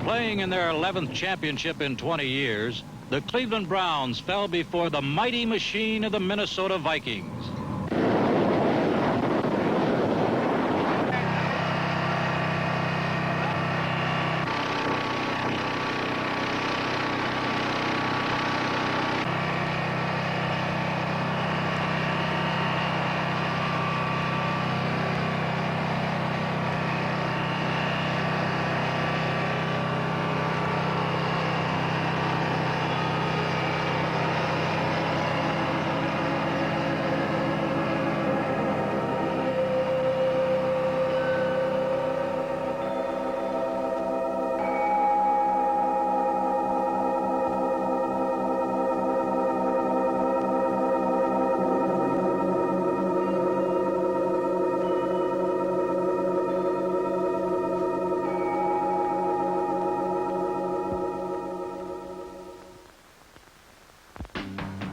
Playing in their 11th championship in 20 years, the Cleveland Browns fell before the mighty machine of the Minnesota Vikings.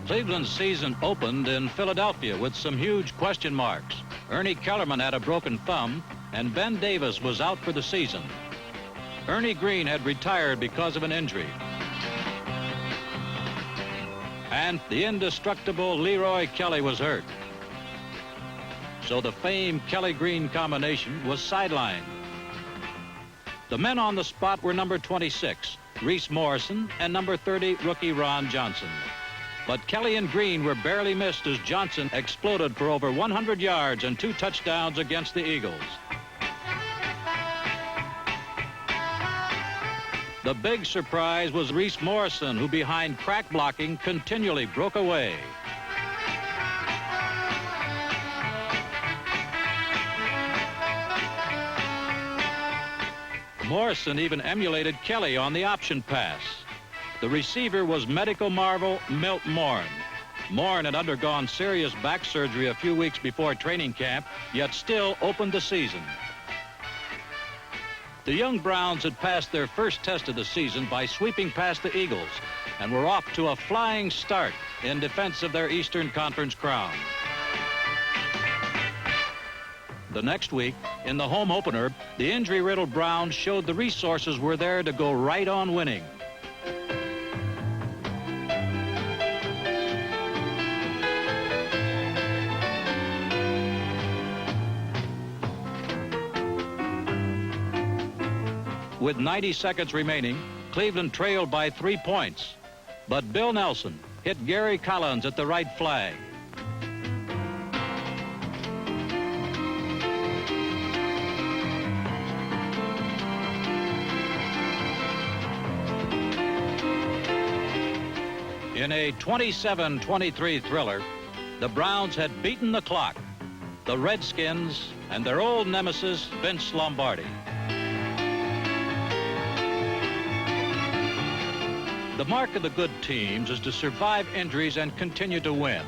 Cleveland's season opened in Philadelphia with some huge question marks. Ernie Kellerman had a broken thumb, and Ben Davis was out for the season. Ernie Green had retired because of an injury. And the indestructible Leroy Kelly was hurt. So the famed Kelly-Green combination was sidelined. The men on the spot were number 26, Reese Morrison, and number 30, rookie Ron Johnson. But Kelly and Green were barely missed as Johnson exploded for over 100 yards and 2 touchdowns against the Eagles. The big surprise was Reese Morrison, who behind crack blocking continually broke away. Morrison even emulated Kelly on the option pass. The receiver was medical marvel Milt Morin. Morin had undergone serious back surgery a few weeks before training camp, yet still opened the season. The young Browns had passed their first test of the season by sweeping past the Eagles and were off to a flying start in defense of their Eastern Conference crown. The next week, in the home opener, the injury-riddled Browns showed the resources were there to go right on winning. With 90 seconds remaining, Cleveland trailed by 3 points. But Bill Nelson hit Gary Collins at the right flag. In a 27-23 thriller, the Browns had beaten the clock, the Redskins, and their old nemesis, Vince Lombardi. The mark of the good teams is to survive injuries and continue to win.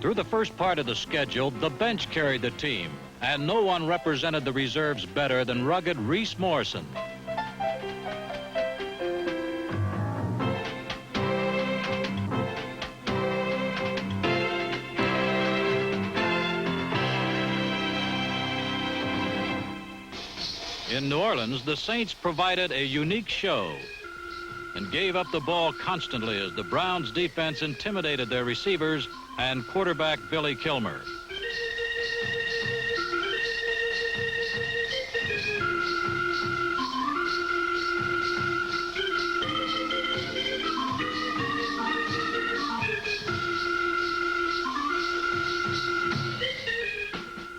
Through the first part of the schedule, the bench carried the team, and no one represented the reserves better than rugged Reese Morrison. In New Orleans, the Saints provided a unique show and gave up the ball constantly as the Browns' defense intimidated their receivers and quarterback Billy Kilmer.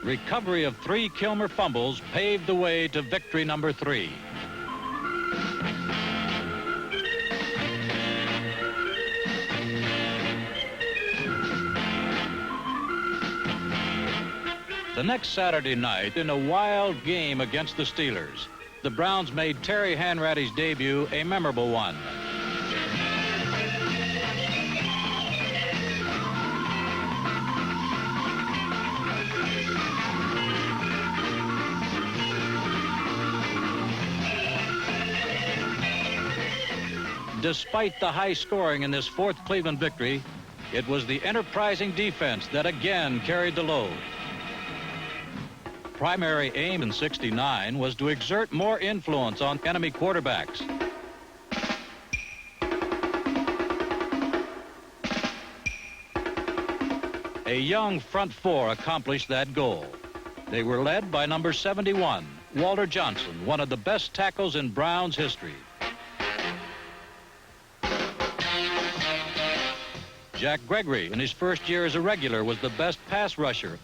Recovery of 3 Kilmer fumbles paved the way to victory number 3. The next Saturday night, in a wild game against the Steelers, the Browns made Terry Hanratty's debut a memorable one. Despite the high scoring in this 4th Cleveland victory, It was the enterprising defense that again carried the load. Primary aim in '69 was to exert more influence on enemy quarterbacks. A young front four accomplished that goal. They were led by number 71, Walter Johnson, one of the best tackles in Browns history. Jack Gregory, in his first year as a regular, was the best pass rusher.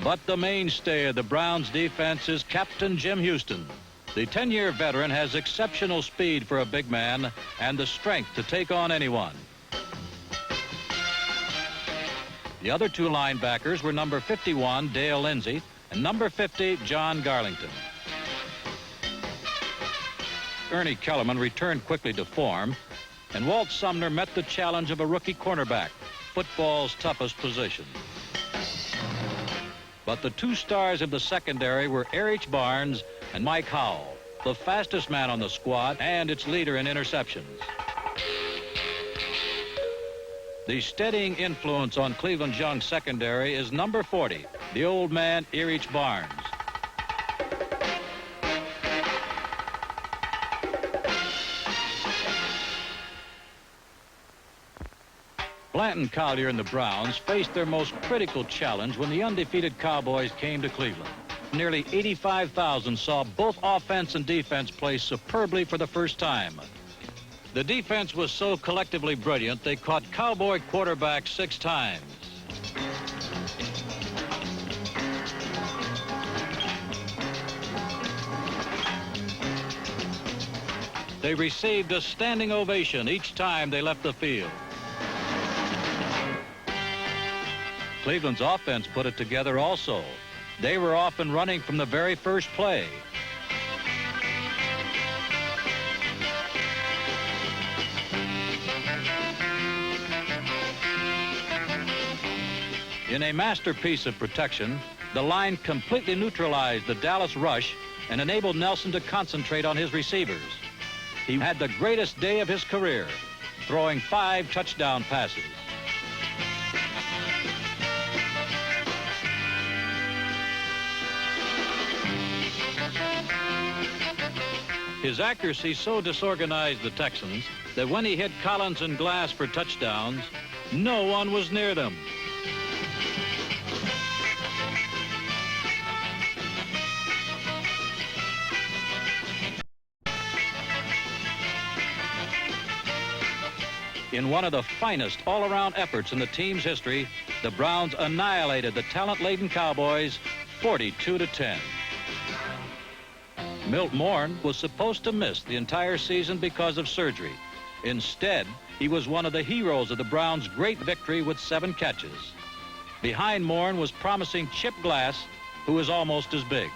But the mainstay of the Browns defense is Captain Jim Houston. The 10-year veteran has exceptional speed for a big man and the strength to take on anyone. The other two linebackers were number 51, Dale Lindsey, and number 50, John Garlington. Ernie Kellerman returned quickly to form, and Walt Sumner met the challenge of a rookie cornerback, football's toughest position. But the two stars of the secondary were Erich Barnes and Mike Howell, the fastest man on the squad and its leader in interceptions. The steadying influence on Cleveland's young secondary is number 40, the old man Erich Barnes. Blanton Collier and the Browns faced their most critical challenge when the undefeated Cowboys came to Cleveland. Nearly 85,000 saw both offense and defense play superbly for the first time. The defense was so collectively brilliant, they caught Cowboy quarterbacks 6 times. They received a standing ovation each time they left the field. Cleveland's offense put it together also. They were often running from the very first play. In a masterpiece of protection, the line completely neutralized the Dallas rush and enabled Nelson to concentrate on his receivers. He had the greatest day of his career, throwing 5 touchdown passes. His accuracy so disorganized the Texans that when he hit Collins and Glass for touchdowns, no one was near them. In one of the finest all-around efforts in the team's history, the Browns annihilated the talent-laden Cowboys 42-10. Milt Moore was supposed to miss the entire season because of surgery. Instead, he was one of the heroes of the Browns' great victory with 7 catches. Behind Moore was promising Chip Glass, who was almost as big.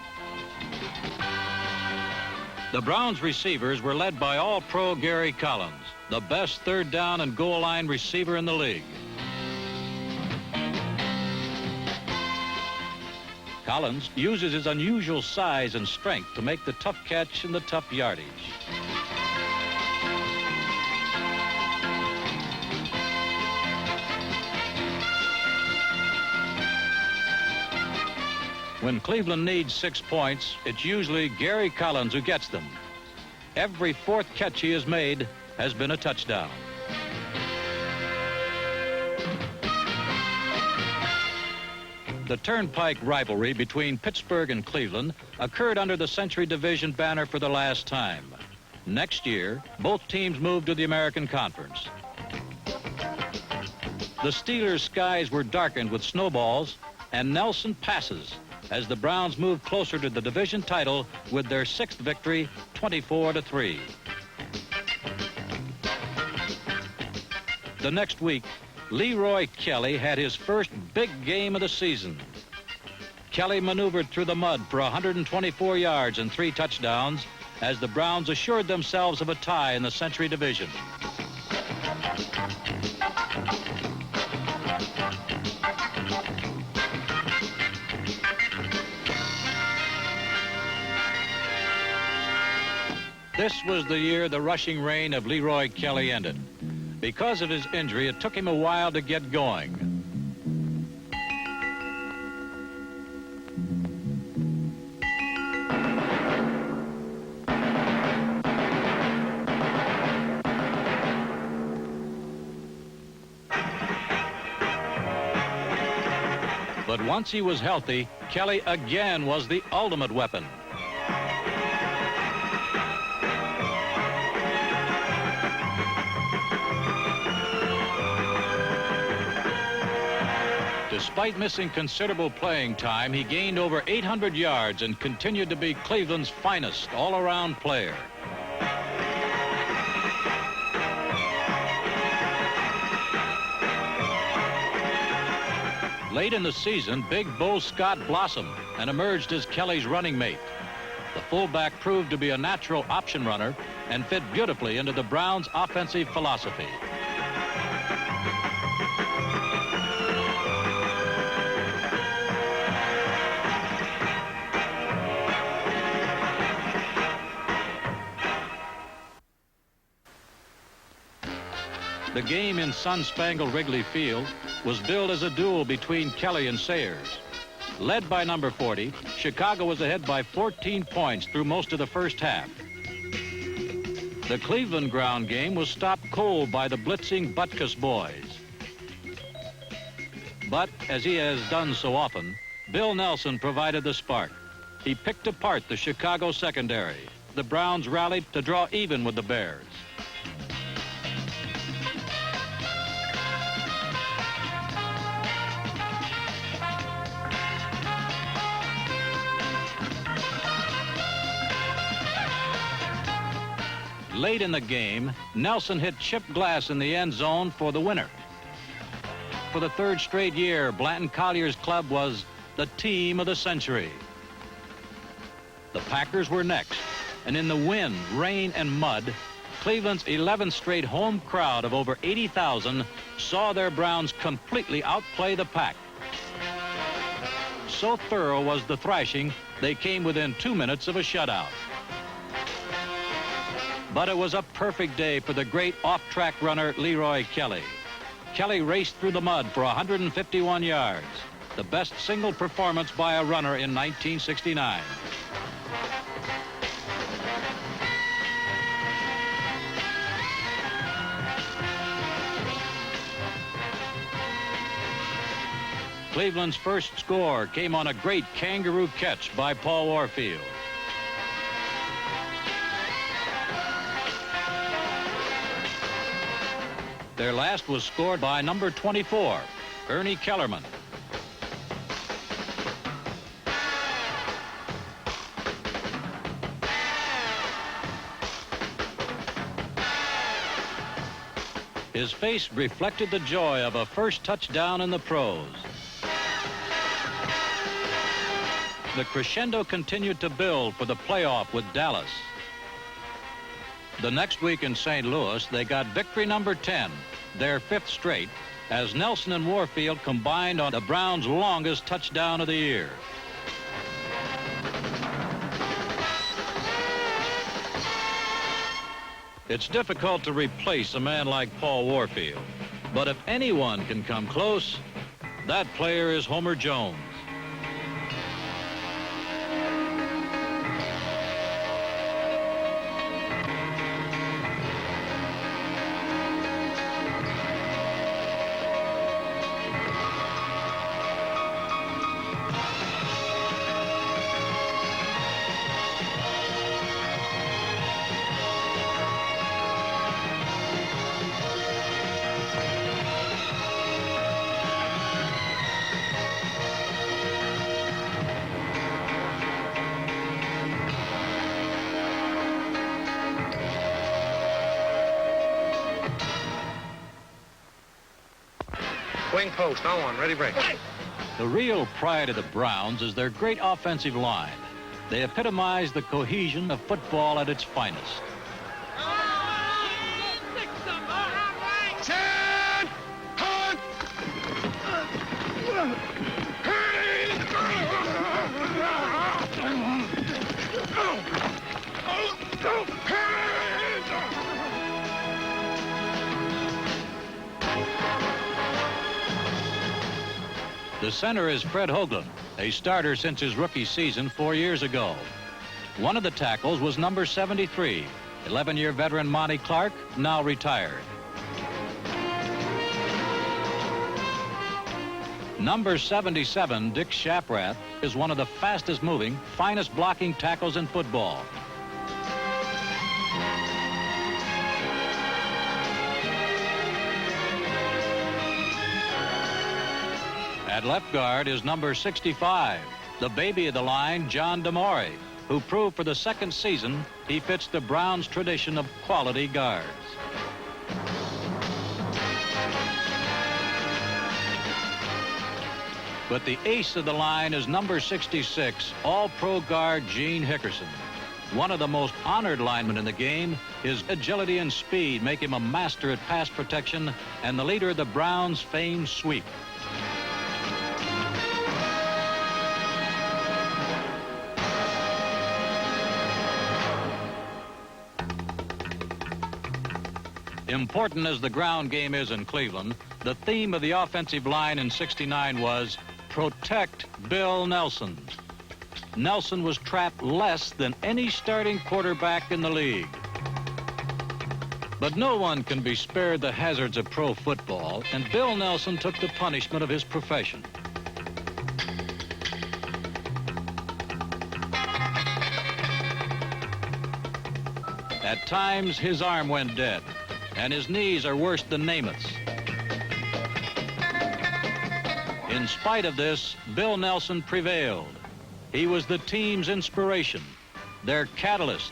The Browns receivers were led by All-Pro Gary Collins, the best third down and goal line receiver in the league. Collins uses his unusual size and strength to make the tough catch and the tough yardage. When Cleveland needs 6 points, it's usually Gary Collins who gets them. Every 4th catch he has made has been a touchdown. The Turnpike rivalry between Pittsburgh and Cleveland occurred under the Century Division banner for the last time. Next year, both teams moved to the American Conference. The Steelers' skies were darkened with snowballs and Nelson passes as the Browns moved closer to the division title with their 6th victory, 24-3. The next week, Leroy Kelly had his first big game of the season. Kelly maneuvered through the mud for 124 yards and 3 touchdowns as the Browns assured themselves of a tie in the Century Division. This was the year the rushing reign of Leroy Kelly ended. Because of his injury, it took him a while to get going. But once he was healthy, Kelly again was the ultimate weapon. Despite missing considerable playing time, he gained over 800 yards and continued to be Cleveland's finest all-around player. Late in the season, Big Bull Scott blossomed and emerged as Kelly's running mate. The fullback proved to be a natural option runner and fit beautifully into the Browns' offensive philosophy. The game in sun-spangled Wrigley Field was billed as a duel between Kelly and Sayers. Led by number 40, Chicago was ahead by 14 points through most of the first half. The Cleveland ground game was stopped cold by the blitzing Butkus boys. But, as he has done so often, Bill Nelson provided the spark. He picked apart the Chicago secondary. The Browns rallied to draw even with the Bears. Late in the game, Nelson hit Chip Glass in the end zone for the winner. For the third straight year, Blanton Collier's club was the team of the century. The Packers were next, and in the wind, rain, and mud, Cleveland's 11th straight home crowd of over 80,000 saw their Browns completely outplay the Pack. So thorough was the thrashing, they came within 2 minutes of a shutout. But it was a perfect day for the great off-track runner Leroy Kelly. Kelly raced through the mud for 151 yards, the best single performance by a runner in 1969. Cleveland's first score came on a great kangaroo catch by Paul Warfield. Their last was scored by number 24, Ernie Kellerman. His face reflected the joy of a first touchdown in the pros. The crescendo continued to build for the playoff with Dallas. The next week in St. Louis, they got victory number 10, their 5th straight, as Nelson and Warfield combined on the Browns' longest touchdown of the year. It's difficult to replace a man like Paul Warfield, but if anyone can come close, that player is Homer Jones. Wing post, on one, ready, break. The real pride of the Browns is their great offensive line. They epitomize the cohesion of football at its finest. The center is Fred Hoagland, a starter since his rookie season 4 years ago. One of the tackles was number 73, 11-year veteran Monty Clark, now retired. Number 77, Dick Shaprath, is one of the fastest moving, finest blocking tackles in football. At left guard is number 65, the baby of the line, John DeMore, who proved for the second season he fits the Browns' tradition of quality guards. But the ace of the line is number 66, All-Pro guard Gene Hickerson. One of the most honored linemen in the game, his agility and speed make him a master at pass protection and the leader of the Browns' famed sweep. Important as the ground game is in Cleveland, the theme of the offensive line in '69 was protect Bill Nelson. Nelson was trapped less than any starting quarterback in the league. But no one can be spared the hazards of pro football, and Bill Nelson took the punishment of his profession. At times, his arm went dead, and his knees are worse than Namath's. In spite of this, Bill Nelson prevailed. He was the team's inspiration, their catalyst.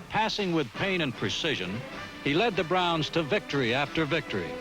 Passing with pain and precision, he led the Browns to victory after victory.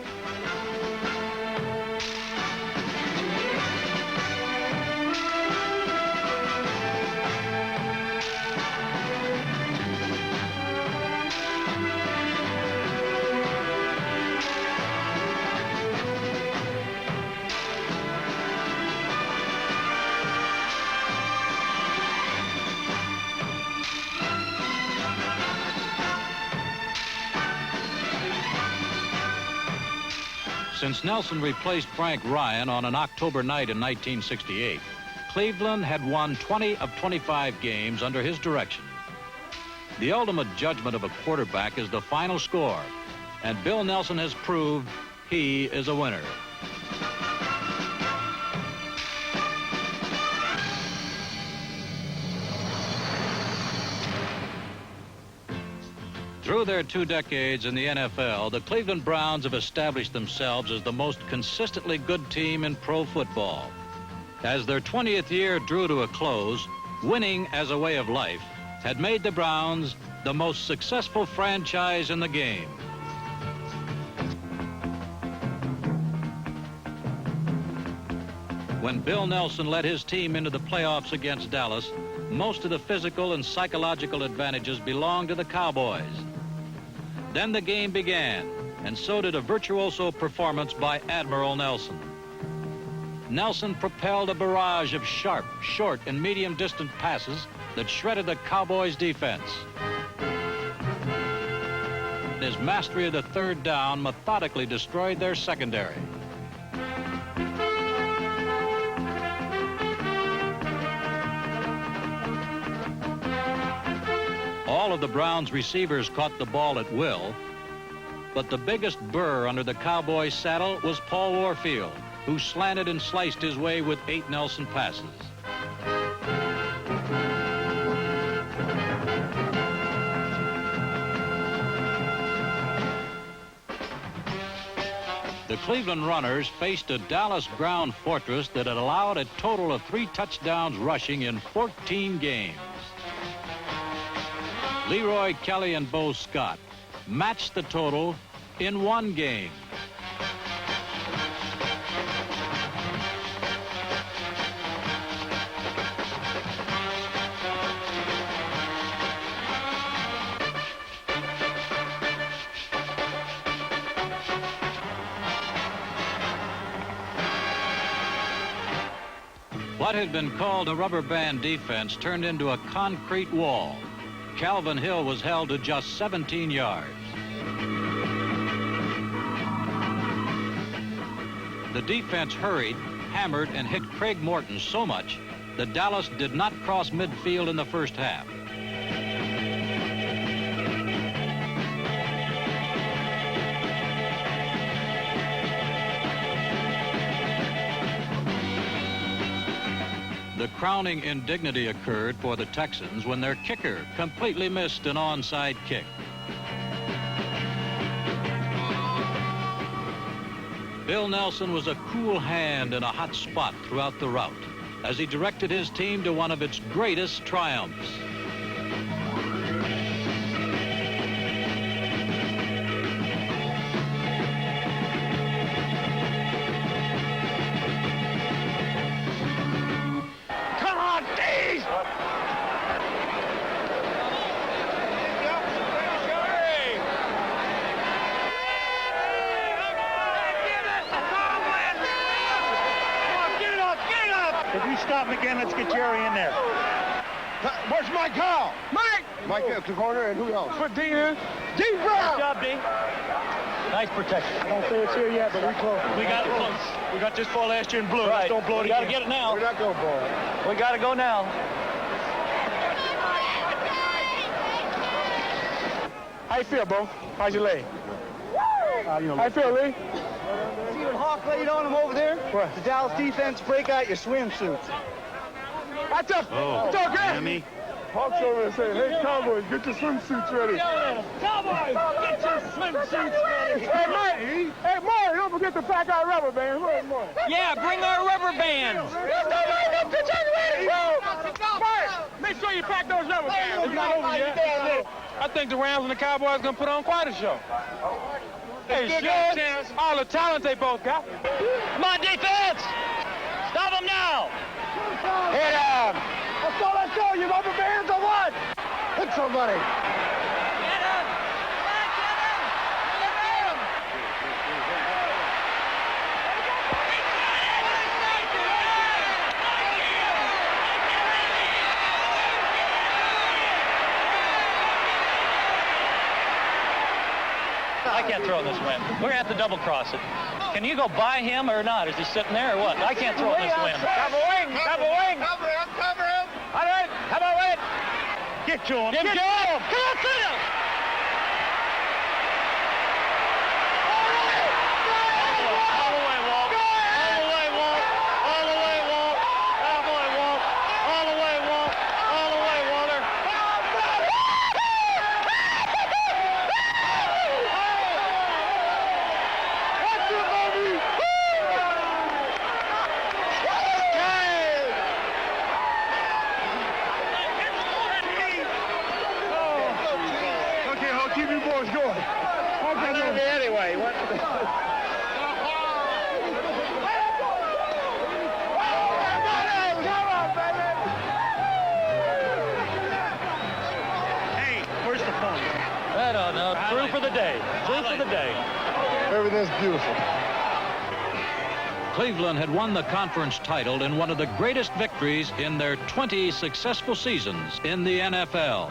Since Nelson replaced Frank Ryan on an October night in 1968, Cleveland had won 20 of 25 games under his direction. The ultimate judgment of a quarterback is the final score, and Bill Nelson has proved he is a winner. Through their 2 decades in the NFL, the Cleveland Browns have established themselves as the most consistently good team in pro football. As their 20th year drew to a close, winning as a way of life had made the Browns the most successful franchise in the game. When Bill Nelson led his team into the playoffs against Dallas, most of the physical and psychological advantages belonged to the Cowboys. Then the game began, and so did a virtuoso performance by Admiral Nelson. Nelson propelled a barrage of sharp, short, and medium-distance passes that shredded the Cowboys' defense. His mastery of the third down methodically destroyed their secondary. All of the Browns' receivers caught the ball at will, but the biggest burr under the Cowboys' saddle was Paul Warfield, who slanted and sliced his way with 8 Nelson passes. The Cleveland runners faced a Dallas ground fortress that had allowed a total of 3 touchdowns rushing in 14 games. Leroy Kelly and Bo Scott matched the total in 1 game. What had been called a rubber band defense turned into a concrete wall. Calvin Hill was held to just 17 yards. The defense hurried hammered and hit Craig Morton so much that Dallas did not cross midfield in the first half. The crowning indignity occurred for the Texans when their kicker completely missed an onside kick. Bill Nelson was a cool hand in a hot spot throughout the rout as he directed his team to one of its greatest triumphs. Come on, Dave! If you stop him again, let's get Jerry in there. Where's Mike Hall? Mike! Mike at the corner, and who else? Put D in. D Brown! Good job, D. Nice protection. I don't say it's here yet, but we're close. We got it close. We got this ball last year in blue. Right. Let's don't blow it again. We got to get it now. We're not going for it. We got to go now. How you feel, bro? How's your leg? How you feel, Lee? See what Hawk laid on him over there? What? The Dallas defense break out your swimsuits. That's up. What's up, guys? Hawk's over there saying, hey, Cowboys, get your swimsuits ready. Cowboys, get your swimsuits ready. Hey, Mike. Hey, Marty, don't forget to pack our rubber bands. Where's Marty? Yeah, bring our rubber bands. Marty, make sure you pack those rubber bands. It's not over yet. I think the Rams and the Cowboys are going to put on quite a show. Hey, sure. All the talent they both got. Come on, defense. Stop them now. Hit him. Let's go. You rubber bands or what? Hit somebody. I can't throw in this wind. We're going to have to double cross it. Can you go by him or not? Is he sitting there or what? I can't throw in this wind. Cover wing. Cover wing. Cover him, cover him. All right. Come on, wait. Get to him. Get him. Come on, sit him. All the way, Walt. All the way, Walt. All the way, Walt. All the way, Walt. All the way, Walt. All the way, Walter. Okay, I'll keep you boys going. Anyway, what? Hey, where's the phone? I don't know. Through for the day. Through for the day. Everything's beautiful. Cleveland had won the conference title in one of the greatest victories in their 20 successful seasons in the NFL.